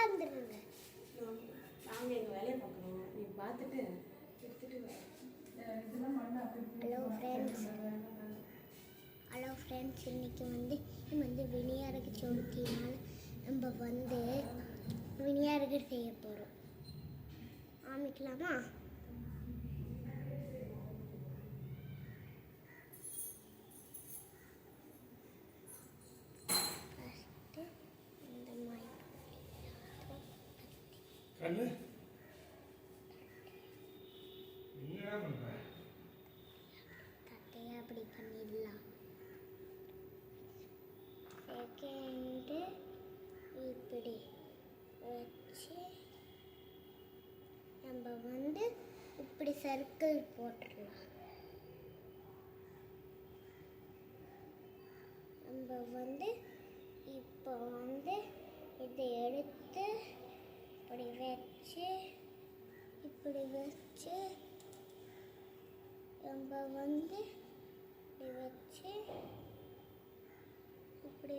உட்காந்துருங்க. நாங்கள் எங்கள் வேலையை பார்க்கணும். நீ பார்த்துட்டு எடுத்துட்டு ஹலோ ஃப்ரெண்ட்ஸ், இன்றைக்கி வந்து விநாயகர் சதுர்த்தினால நம்ம வந்து விநாயகர் செய்ய போகிறோம். ஆரம்பிக்கலாமா? ஃபஸ்ட்டு இந்த மாதிரி தட்டையை அப்படி பண்ணிடலாம். செகண்டு இப்படி வச்சு நம்ம வந்து இப்படி சர்க்கிள் போட்டுடலாம். நம்ம வந்து இப்போ வந்து இதை எடுத்து இப்படி வச்சு நம்ம வந்து இப்படி வச்சு இப்படி